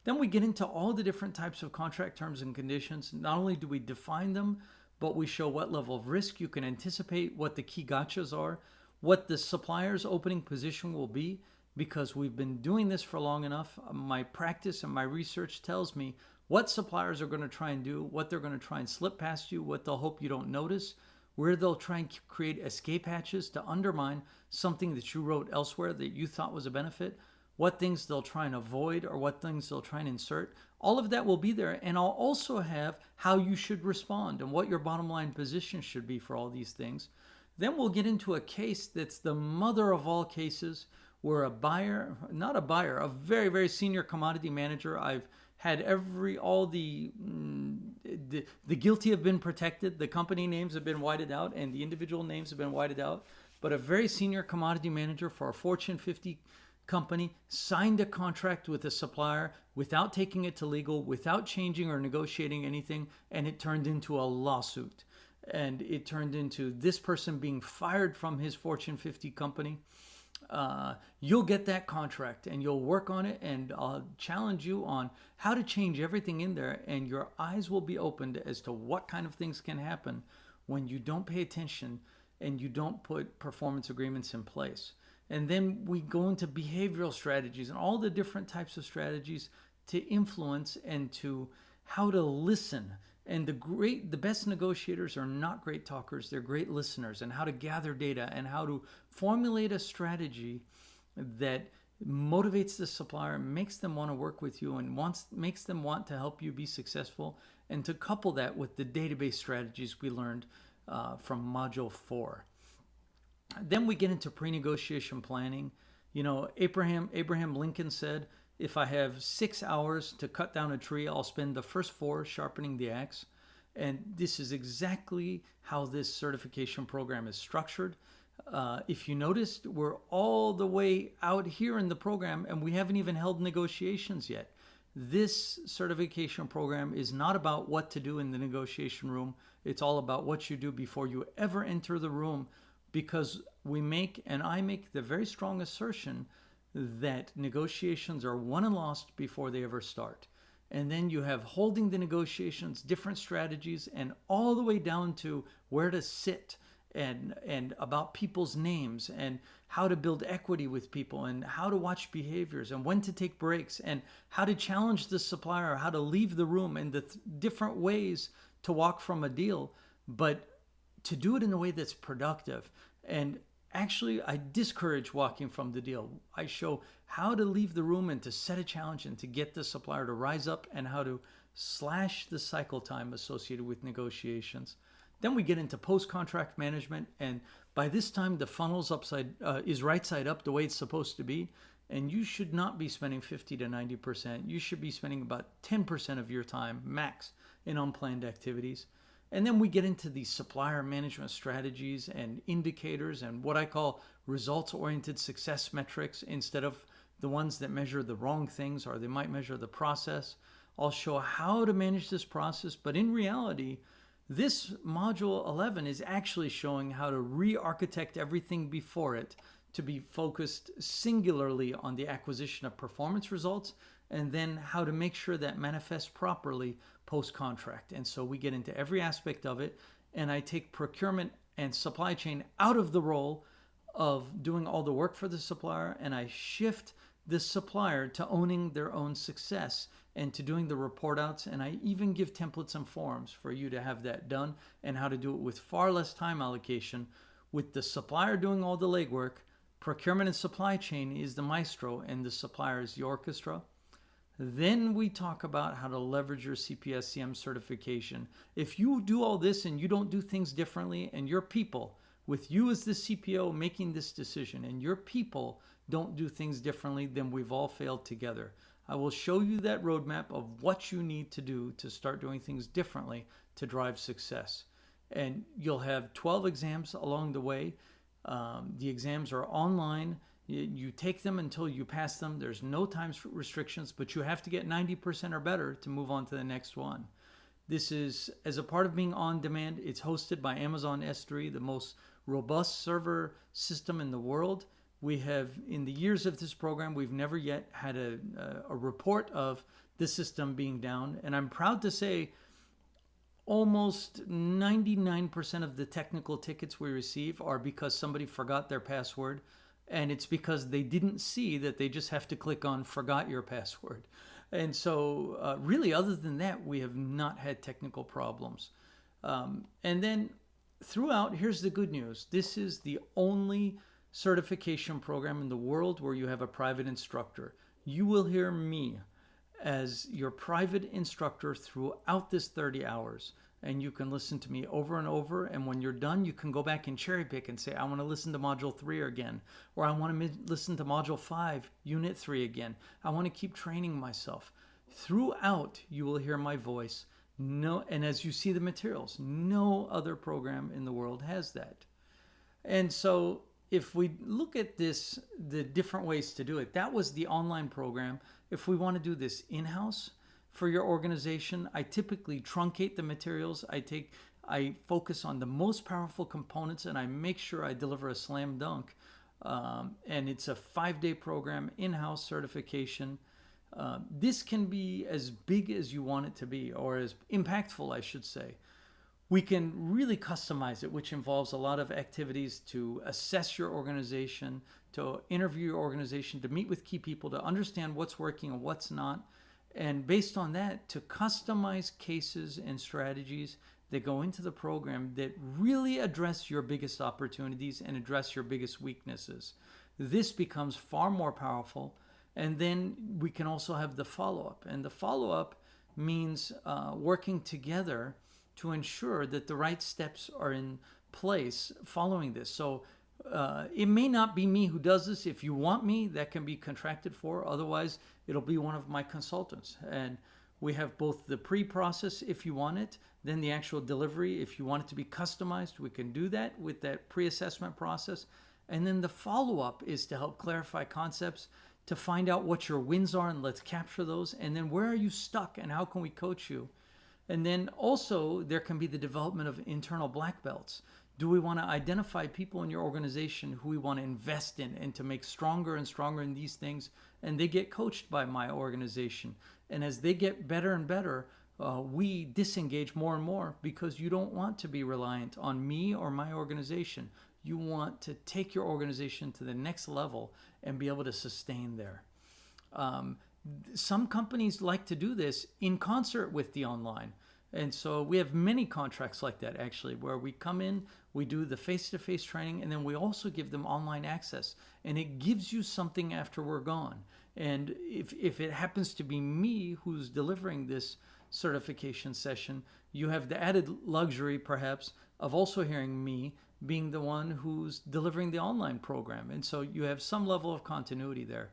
Then we get into all the different types of contract terms and conditions. Not only do we define them, but we show what level of risk you can anticipate, what the key gotchas are, what the supplier's opening position will be, because we've been doing this for long enough. My practice and my research tells me what suppliers are going to try and do, what they're going to try and slip past you, what they'll hope you don't notice, where they'll try and create escape hatches to undermine something that you wrote elsewhere that you thought was a benefit, what things they'll try and avoid or what things they'll try and insert. All of that will be there. And I'll also have how you should respond and what your bottom line position should be for all these things. Then we'll get into a case that's the mother of all cases, where a very, very senior commodity manager, I've had all the guilty have been protected, the company names have been whited out, and the individual names have been whited out. But a very senior commodity manager for a Fortune 50 company signed a contract with a supplier without taking it to legal, without changing or negotiating anything, and it turned into a lawsuit. And it turned into this person being fired from his Fortune 50 company. You'll get that contract and you'll work on it, and I'll challenge you on how to change everything in there, and your eyes will be opened as to what kind of things can happen when you don't pay attention and you don't put performance agreements in place. And then we go into behavioral strategies and all the different types of strategies to influence and to how to listen. And the best negotiators are not great talkers, they're great listeners, and how to gather data and how to formulate a strategy that motivates the supplier, makes them want to work with you, and makes them want to help you be successful, and to couple that with the database strategies we learned from Module 4. Then we get into pre-negotiation planning. You know, Abraham Lincoln said, if I have 6 hours to cut down a tree, I'll spend the first 4 sharpening the axe. And this is exactly how this certification program is structured. If you noticed, we're all the way out here in the program and we haven't even held negotiations yet. This certification program is not about what to do in the negotiation room. It's all about what you do before you ever enter the room, because I make the very strong assertion that negotiations are won and lost before they ever start. And then you have holding the negotiations, different strategies, and all the way down to where to sit and about people's names and how to build equity with people and how to watch behaviors and when to take breaks and how to challenge the supplier, how to leave the room, and the different ways to walk from a deal, but to do it in a way that's productive. And actually, I discourage walking from the deal. I show how to leave the room and to set a challenge and to get the supplier to rise up and how to slash the cycle time associated with negotiations. Then we get into post-contract management, and by this time the funnel's is right side up the way it's supposed to be, and you should not be spending 50 to 90%. You should be spending about 10% of your time max in unplanned activities. And then we get into the supplier management strategies and indicators and what I call results-oriented success metrics instead of the ones that measure the wrong things, or they might measure the process. I'll show how to manage this process, but in reality, this module 11 is actually showing how to re-architect everything before it to be focused singularly on the acquisition of performance results, and then how to make sure that manifests properly post-contract. And so we get into every aspect of it, and I take procurement and supply chain out of the role of doing all the work for the supplier, and I shift the supplier to owning their own success and to doing the report outs. And I even give templates and forms for you to have that done and how to do it with far less time allocation, with the supplier doing all the legwork. Procurement and supply chain is the maestro and the supplier is the orchestra. Then we talk about how to leverage your CPSCM certification. If you do all this and you don't do things differently, and your people, with you as the CPO making this decision, and your people don't do things differently, then we've all failed together. I will show you that roadmap of what you need to do to start doing things differently to drive success. And you'll have 12 exams along the way. The exams are online. You take them until you pass them. There's no time restrictions, but you have to get 90% or better to move on to the next one. This is, as a part of being on demand, it's hosted by Amazon S3, the most robust server system in the world. We have, in the years of this program, we've never yet had a report of the system being down. And I'm proud to say almost 99% of the technical tickets we receive are because somebody forgot their password. And it's because they didn't see that they just have to click on forgot your password. And so really, other than that, we have not had technical problems. And then throughout, here's the good news. This is the only certification program in the world where you have a private instructor. You will hear me as your private instructor throughout this 30 hours. And you can listen to me over and over. And when you're done, you can go back and cherry pick and say, I want to listen to Module 3 again. Or I want to listen to Module 5, Unit 3 again. I want to keep training myself. Throughout, you will hear my voice. And as you see the materials, no other program in the world has that. And so if we look at this, the different ways to do it, that was the online program. If we want to do this in-house for your organization, I typically truncate the materials. I focus on the most powerful components, and I make sure I deliver a slam dunk. And it's a 5-day program, in-house certification. This can be as big as you want it to be, or as impactful, I should say. We can really customize it, which involves a lot of activities to assess your organization, to interview your organization, to meet with key people, to understand what's working and what's not. And based on that, to customize cases and strategies that go into the program that really address your biggest opportunities and address your biggest weaknesses. This becomes far more powerful. And then we can also have the follow-up. And the follow-up means working together to ensure that the right steps are in place following this. So it may not be me who does this. If you want me, that can be contracted for. Otherwise, it'll be one of my consultants. And we have both the pre-process if you want it, then the actual delivery. If you want it to be customized, we can do that with that pre-assessment process. And then the follow-up is to help clarify concepts, to find out what your wins are, and let's capture those. And then where are you stuck and how can we coach you? And then also there can be the development of internal black belts. Do we want to identify people in your organization who we want to invest in and to make stronger and stronger in these things? And they get coached by my organization. And as they get better and better, we disengage more and more because you don't want to be reliant on me or my organization. You want to take your organization to the next level and be able to sustain there. Some companies like to do this in concert with the online. And so we have many contracts like that, actually, where we come in, we do the face-to-face training, and then we also give them online access. And it gives you something after we're gone. And if it happens to be me who's delivering this certification session, you have the added luxury, perhaps, of also hearing me being the one who's delivering the online program. And so you have some level of continuity there.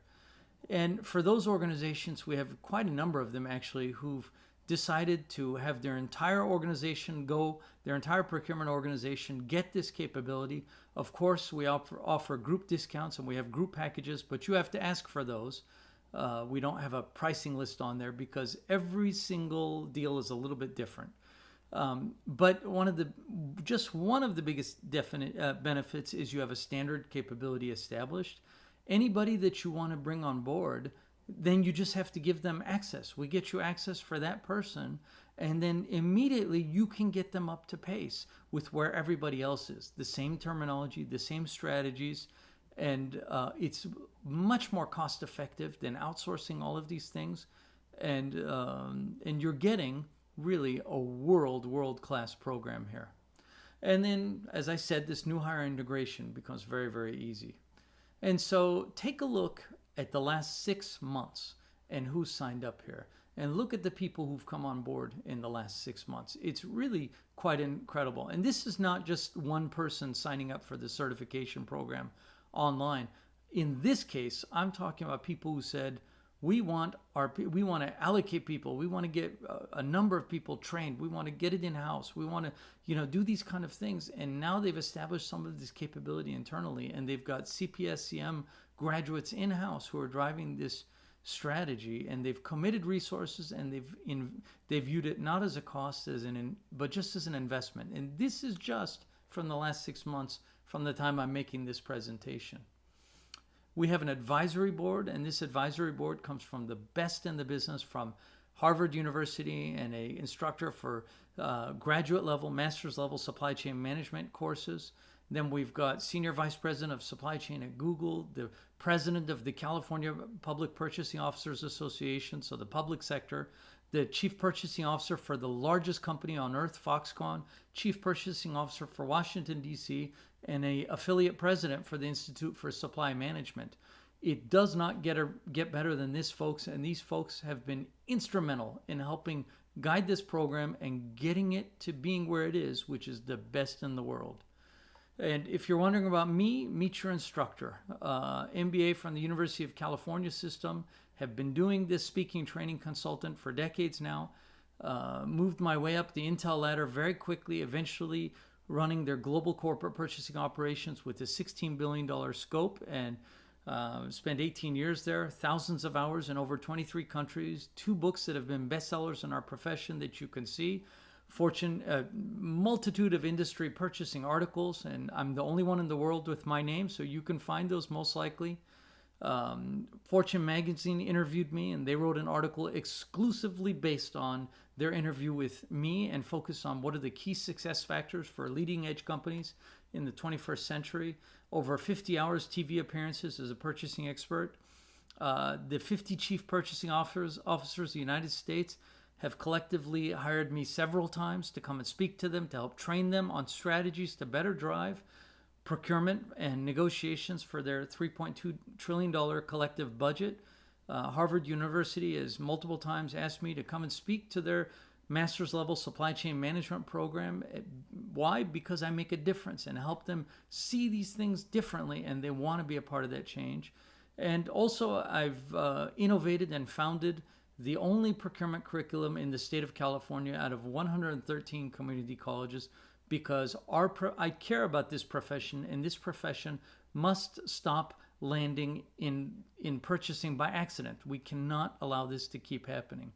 And for those organizations, we have quite a number of them, actually, who've decided to have their entire organization their entire procurement organization get this capability. Of course, we offer group discounts and we have group packages, but you have to ask for those. We don't have a pricing list on there because every single deal is a little bit different. But one of the biggest benefits is you have a standard capability established. Anybody that you want to bring on board, then you just have to give them access. We get you access for that person, and then immediately you can get them up to pace with where everybody else is. The same terminology, the same strategies, and it's much more cost effective than outsourcing all of these things. And you're getting really a world-class program here. And then, as I said, this new hire integration becomes very, very easy. And so take a look at the last 6 months and who's signed up here. And look at the people who've come on board in the last 6 months. It's really quite incredible. And this is not just one person signing up for the certification program online. In this case, I'm talking about people who said, we want to allocate people. We want to get a number of people trained. We want to get it in-house. We want to, do these kind of things. And now they've established some of this capability internally, and they've got CPSCM graduates in-house who are driving this strategy, and they've committed resources, and they've viewed it not as a cost, but just as an investment. And this is just from the last 6 months from the time I'm making this presentation. We have an advisory board, and this advisory board comes from the best in the business, from Harvard University, and an instructor for graduate level, master's level supply chain management courses. Then we've got Senior Vice President of Supply Chain at Google, the President of the California Public Purchasing Officers Association, so the public sector, the Chief Purchasing Officer for the largest company on earth, Foxconn, Chief Purchasing Officer for Washington, D.C., and an affiliate president for the Institute for Supply Management. It does not get better than this, folks, and these folks have been instrumental in helping guide this program and getting it to being where it is, which is the best in the world. And if you're wondering about me, meet your instructor. MBA from the University of California system, have been doing this speaking training consultant for decades now. Moved my way up the Intel ladder very quickly, eventually running their global corporate purchasing operations with a $16 billion scope, and spent 18 years there, thousands of hours in over 23 countries, 2 books that have been bestsellers in our profession that you can see, Fortune, a multitude of industry purchasing articles, and I'm the only one in the world with my name, so you can find those most likely. Fortune magazine interviewed me, and they wrote an article exclusively based on their interview with me and focused on what are the key success factors for leading edge companies in the 21st century. Over 50 hours TV appearances as a purchasing expert. The 50 chief purchasing officers of the United States have collectively hired me several times to come and speak to them, to help train them on strategies to better drive procurement and negotiations for their $3.2 trillion collective budget. Harvard University has multiple times asked me to come and speak to their master's level supply chain management program. Why? Because I make a difference and help them see these things differently, and they want to be a part of that change. And also, I've innovated and founded the only procurement curriculum in the state of California out of 113 community colleges, because I care about this profession, and this profession must stop landing in purchasing by accident. We cannot allow this to keep happening.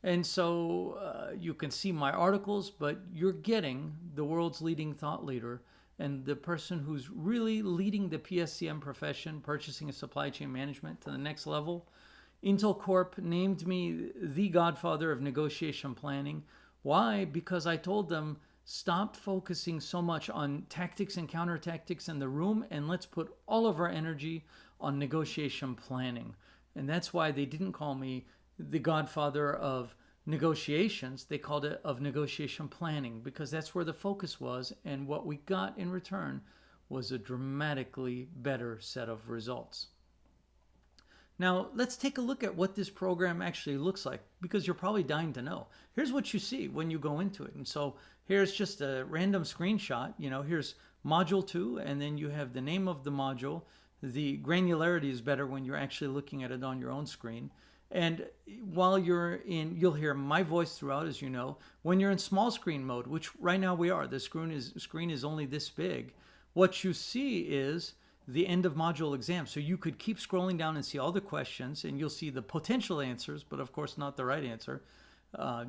And so you can see my articles, but you're getting the world's leading thought leader and the person who's really leading the PSCM profession, purchasing and supply chain management, to the next level. Intel Corp named me the godfather of negotiation planning. Why? Because I told them, stop focusing so much on tactics and counter-tactics in the room, and let's put all of our energy on negotiation planning. And that's why they didn't call me the godfather of negotiations. They called it of negotiation planning, because that's where the focus was, and what we got in return was a dramatically better set of results. Now, let's take a look at what this program actually looks like, because you're probably dying to know. Here's what you see when you go into it. And so here's just a random screenshot. Here's module 2, and then you have the name of the module. The granularity is better when you're actually looking at it on your own screen. And while you're in, you'll hear my voice throughout, as you know. When you're in small screen mode, which right now we are, the screen is only this big, what you see is the end of module exam. So you could keep scrolling down and see all the questions, and you'll see the potential answers, but of course not the right answer.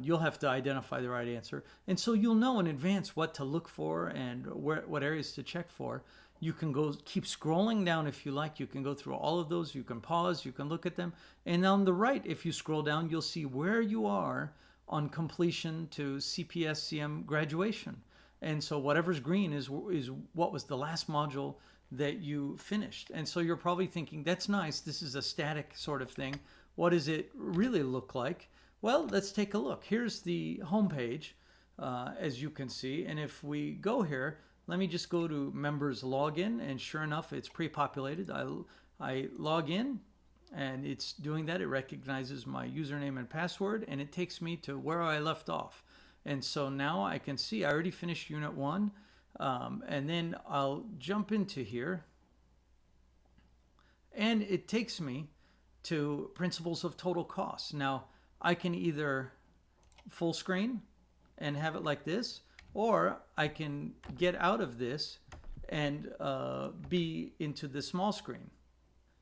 You'll have to identify the right answer. And so you'll know in advance what to look for and what areas to check for. You can keep scrolling down if you like. You can go through all of those. You can pause. You can look at them. And on the right, if you scroll down, you'll see where you are on completion to CPSCM graduation. And so whatever's green is what was the last module that you finished. And so you're probably thinking, that's nice. This is a static sort of thing. What does it really look like? Well, let's take a look. Here's the home page, as you can see. And if we go here, let me just go to members login, and sure enough, it's pre-populated. I log in, and it's doing that. It recognizes my username and password, and it takes me to where I left off. And so now I can see I already finished Unit 1, and then I'll jump into here, and it takes me to Principles of Total Cost. Now, I can either full screen and have it like this, or I can get out of this and be into the small screen.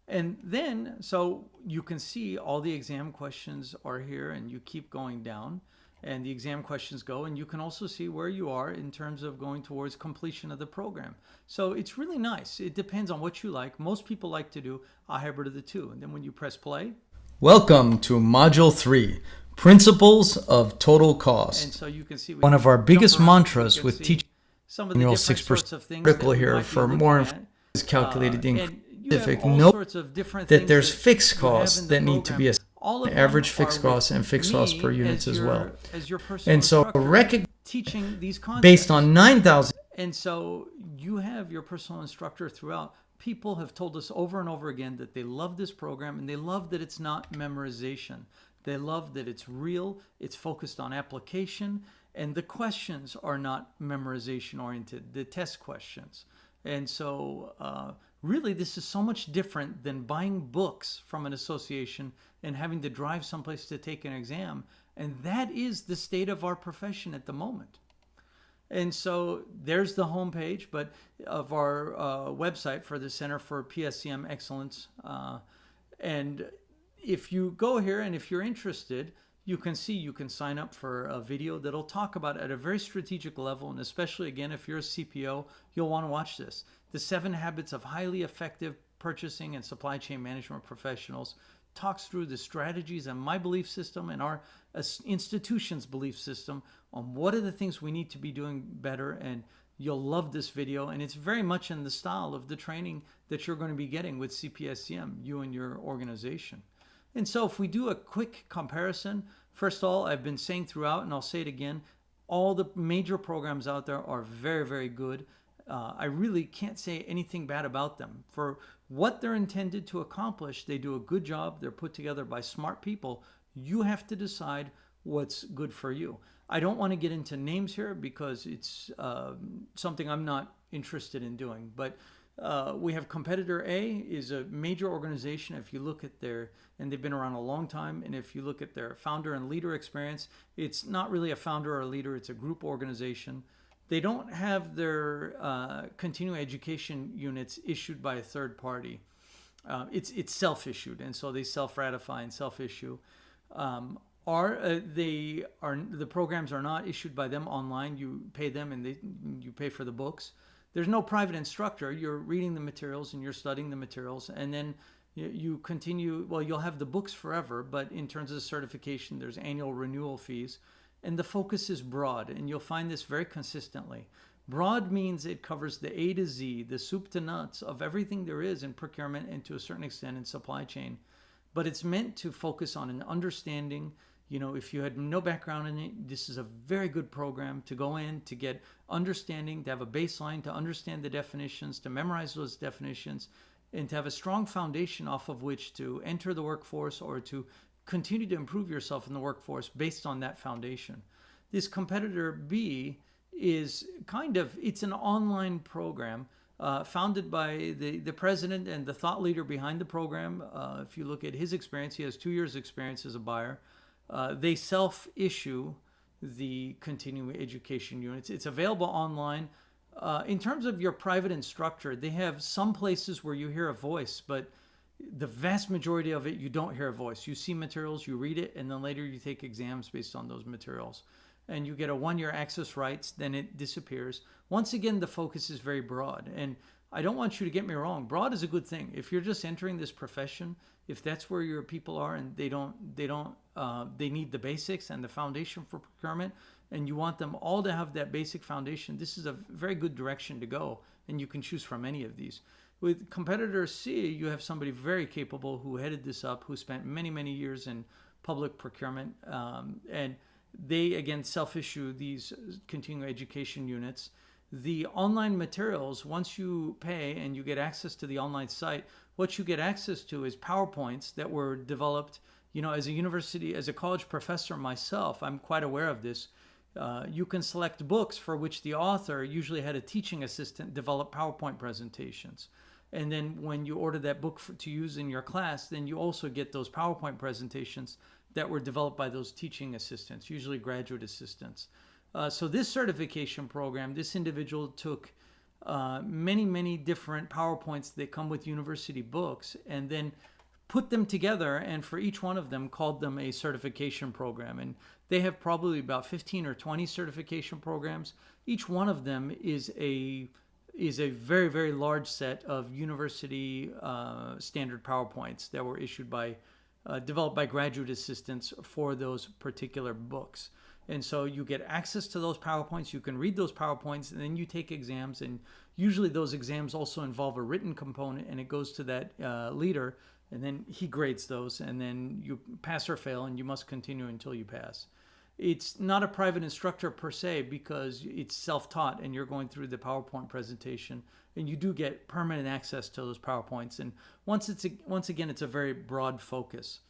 And then, so you can see all the exam questions are here, and you keep going down, and the exam questions go, and you can also see where you are in terms of going towards completion of the program. So it's really nice. It depends on what you like. Most people like to do a hybrid of the two. And then when you press play. Welcome to Module 3, Principles of Total Cost. And so you can see one of our biggest mantras with teaching some of the different 6% sorts of things critical that we here might be for looking more at. is calculated in And you have specific. all Note sorts of different that things there's that fixed you have costs in the that need to be program. All of them average are fixed with costs and fixed me costs per units as well. as your personal And so instructor teaching these concepts. based on 9,000. And so you have your personal instructor throughout. People have told us over and over again that they love this program, and they love that it's not memorization. They love that it's real, it's focused on application, and the questions are not memorization oriented, the test questions. And so really this is so much different than buying books from an association and having to drive someplace to take an exam. And that is the state of our profession at the moment. And so there's the homepage, but of our website for the Center for PSCM Excellence. And if you go here and if you're interested, you can see you can sign up for a video that'll talk about it at a very strategic level. And especially, again, if you're a CPO, you'll want to watch this. The 7 Habits of Highly Effective Purchasing and Supply Chain Management Professionals talks through the strategies and my belief system and our institution's belief system on what are the things we need to be doing better. And you'll love this video. And it's very much in the style of the training that you're going to be getting with CPSCM, you and your organization. And so if we do a quick comparison, first of all, I've been saying throughout, and I'll say it again, all the major programs out there are very, very good. I really can't say anything bad about them. For what they're intended to accomplish, they do a good job. They're put together by smart people. You have to decide what's good for you. I don't want to get into names here because it's something I'm not interested in doing. But we have Competitor A is a major organization. If you look at and they've been around a long time, and if you look at their founder and leader experience, it's not really a founder or a leader, it's a group organization. They don't have their continuing education units issued by a third party. It's self-issued, and so they self-ratify and self-issue. The programs are not issued by them online. You pay them, and you pay for the books. There's no private instructor. You're reading the materials and you're studying the materials, and then You continue, well, you'll have the books forever, but in terms of certification, there's annual renewal fees. And the focus is broad, and you'll find this very consistently. Broad means it covers the A to Z, the soup to nuts of everything there is in procurement and to a certain extent in supply chain. But it's meant to focus on an understanding. If you had no background in it, this is a very good program to go in, to get understanding, to have a baseline, to understand the definitions, to memorize those definitions, and to have a strong foundation off of which to enter the workforce or to continue to improve yourself in the workforce based on that foundation. This competitor B is it's an online program founded by the president and the thought leader behind the program. If you look at his experience, he has 2 years experience as a buyer. They self-issue the continuing education units. It's available online. In terms of your private instructor, they have some places where you hear a voice, but the vast majority of it, you don't hear a voice. You see materials, you read it, and then later you take exams based on those materials. And you get a 1-year access rights, then it disappears. Once again, the focus is very broad. And I don't want you to get me wrong. Broad is a good thing. If you're just entering this profession, if that's where your people are and they need the basics and the foundation for procurement, and you want them all to have that basic foundation, this is a very good direction to go. And you can choose from any of these. With competitor C, you have somebody very capable who headed this up, who spent many, many years in public procurement. And they, again, self-issue these continuing education units. The online materials, once you pay and you get access to the online site, what you get access to is PowerPoints that were developed, as a university, as a college professor myself, I'm quite aware of this. You can select books for which the author usually had a teaching assistant develop PowerPoint presentations. And then when you order that book to use in your class, then you also get those PowerPoint presentations that were developed by those teaching assistants, usually graduate assistants. So this certification program, this individual took many, many different PowerPoints that come with university books and then put them together, and for each one of them called them a certification program. And they have probably about 15 or 20 certification programs. Each one of them is a very, very large set of university standard PowerPoints that were issued developed by graduate assistants for those particular books. And so you get access to those PowerPoints, you can read those PowerPoints, and then you take exams. And usually those exams also involve a written component, and it goes to that leader, and then he grades those, and then you pass or fail, and you must continue until you pass. It's not a private instructor per se because it's self-taught and you're going through the PowerPoint presentation, and you do get permanent access to those PowerPoints. And once again, it's a very broad focus.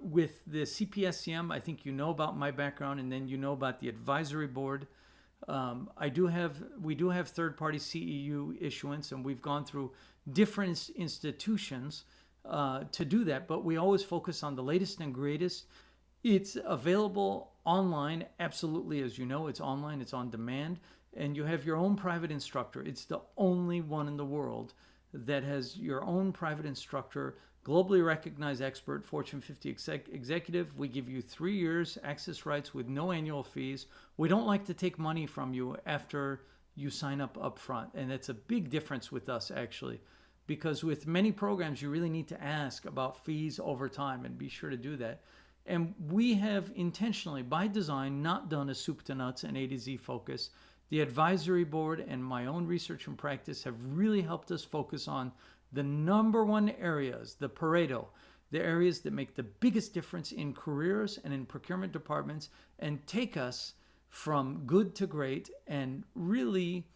With the CPSCM, I think you know about my background, and then you know about the advisory board. We do have third-party Ceu Issuance, and we've gone through different institutions to do that, but we always focus on the latest and greatest. It's available online, absolutely, as you know, it's online, it's on demand, and you have your own private instructor. It's the only one in the world that has your own private instructor, globally recognized expert, Fortune 50 executive. We give you 3 years access rights with no annual fees. We don't like to take money from you after you sign up front, and that's a big difference with us, actually, because with many programs, you really need to ask about fees over time, and be sure to do that. And we have intentionally, by design, not done a soup to nuts and A to Z focus. The advisory board and my own research and practice have really helped us focus on the number one areas, the Pareto, the areas that make the biggest difference in careers and in procurement departments, and take us from good to great and really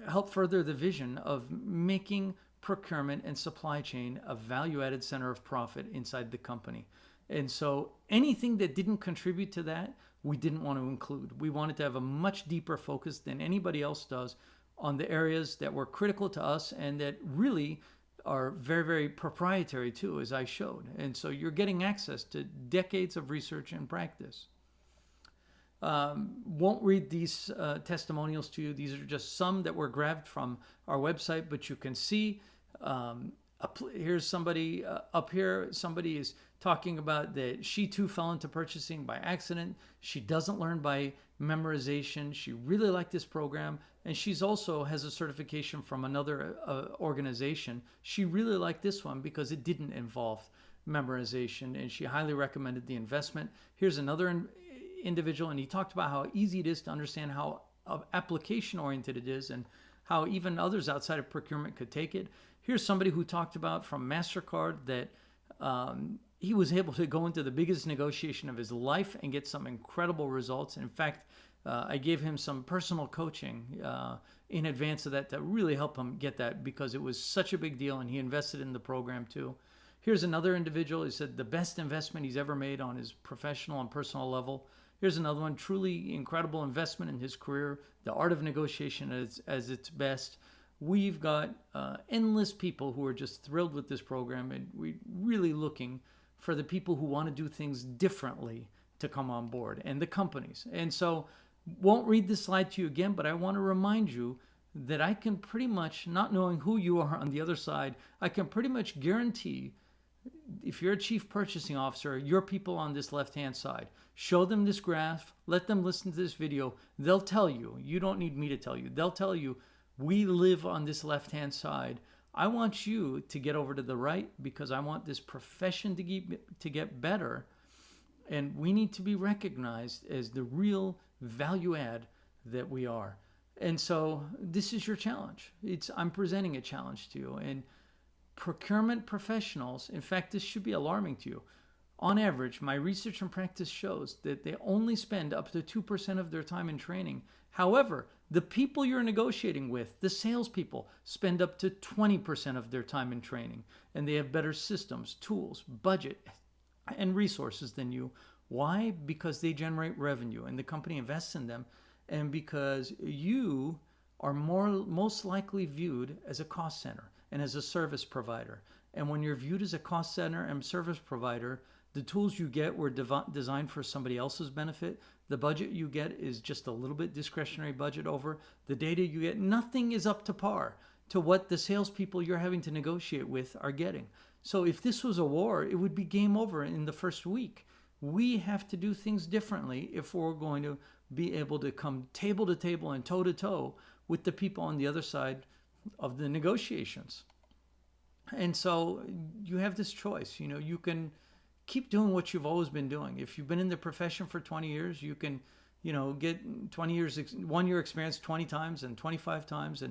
help further the vision of making procurement and supply chain a value-added center of profit inside the company. And so anything that didn't contribute to that, we didn't want to include. We wanted to have a much deeper focus than anybody else does on the areas that were critical to us and that really are very, very proprietary too, as I showed. And so you're getting access to decades of research and practice. Won't read these testimonials to you. These are just some that were grabbed from our website, but you can see Here's somebody up here. Somebody is talking about that she too fell into purchasing by accident. She doesn't learn by memorization. She really liked this program, and she's also has a certification from another organization. She really liked this one because it didn't involve memorization, and she highly recommended the investment. Here's another individual, and he talked about how easy it is to understand how application oriented it is, and how even others outside of procurement could take it. Here's somebody who talked about from MasterCard that he was able to go into the biggest negotiation of his life and get some incredible results. In fact, I gave him some personal coaching in advance of that to really help him get that, because it was such a big deal, and he invested in the program too. Here's another individual. He said the best investment he's ever made on his professional and personal level. Here's another one, truly incredible investment in his career, the art of negotiation as its best. We've got endless people who are just thrilled with this program, and we're really looking for the people who want to do things differently to come on board, and the companies. And so, won't read this slide to you again, but I want to remind you that I can pretty much, not knowing who you are on the other side, I can pretty much guarantee, if you're a chief purchasing officer, your people on this left-hand side, show them this graph, let them listen to this video. They'll tell you. You don't need me to tell you. They'll tell you, we live on this left-hand side. I want you to get over to the right, because I want this profession to get better. And we need to be recognized as the real value add that we are. And so this is your challenge. I'm presenting a challenge to you. And procurement professionals, in fact, this should be alarming to you. On average, my research and practice shows that they only spend up to 2% of their time in training. However, the people you're negotiating with, the salespeople, spend up to 20% of their time in training, and they have better systems, tools, budget, and resources than you. Why? Because they generate revenue, and the company invests in them, and because you are most likely viewed as a cost center and as a service provider. And when you're viewed as a cost center and service provider, the tools you get were designed for somebody else's benefit. The budget you get is just a little bit discretionary budget over. The data you get, nothing is up to par to what the salespeople you're having to negotiate with are getting. So if this was a war, it would be game over in the first week. We have to do things differently if we're going to be able to come table to table and toe to toe with the people on the other side of the negotiations. And so you have this choice. You can keep doing what you've always been doing. If you've been in the profession for 20 years, you can, get 20 years, 1 year experience 20 times and 25 times.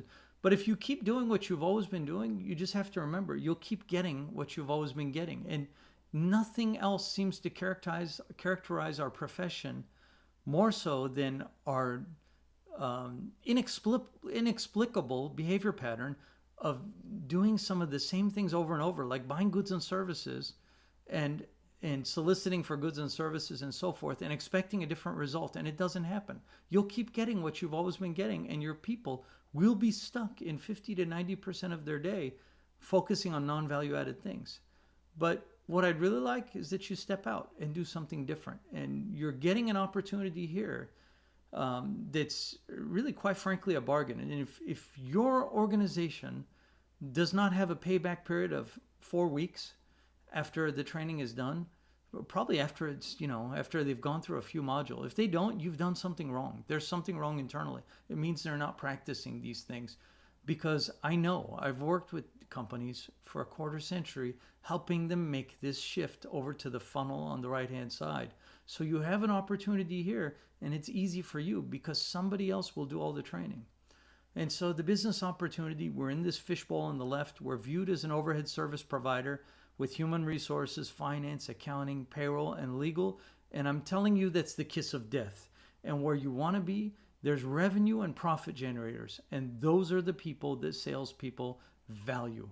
But if you keep doing what you've always been doing, you just have to remember, you'll keep getting what you've always been getting. And nothing else seems to characterize our profession more so than our inexplicable behavior pattern of doing some of the same things over and over, like buying goods and services and soliciting for goods and services and so forth, and expecting a different result, and it doesn't happen. You'll keep getting what you've always been getting, and your people will be stuck in 50 to 90% of their day focusing on non-value added things. But what I'd really like is that you step out and do something different, and you're getting an opportunity here that's really, quite frankly, a bargain. And if your organization does not have a payback period of 4 weeks after the training is done, probably after after they've gone through a few modules. If they don't, you've done something wrong. There's something wrong internally. It means they're not practicing these things. Because I know I've worked with companies for a quarter century, helping them make this shift over to the funnel on the right-hand side. So you have an opportunity here, and it's easy for you because somebody else will do all the training. And so the business opportunity, we're in this fishbowl on the left. We're viewed as an overhead service provider with human resources, finance, accounting, payroll, and legal. And I'm telling you, that's the kiss of death. And where you want to be, there's revenue and profit generators. And those are the people that salespeople value.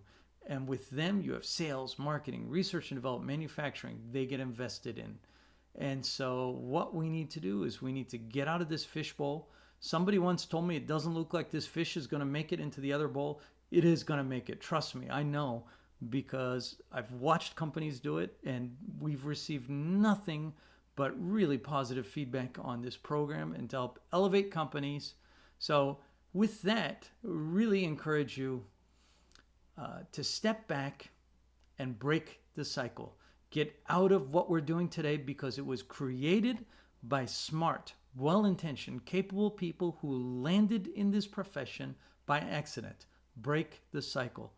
And with them, you have sales, marketing, research and development, manufacturing. They get invested in. And so what we need to do is we need to get out of this fishbowl. Somebody once told me it doesn't look like this fish is going to make it into the other bowl. It is going to make it. Trust me, I know, because I've watched companies do it, and we've received nothing but really positive feedback on this program and to help elevate companies. So with that, really encourage you, to step back and break the cycle. Get out of what we're doing today because it was created by smart, well-intentioned, capable people who landed in this profession by accident. Break the cycle.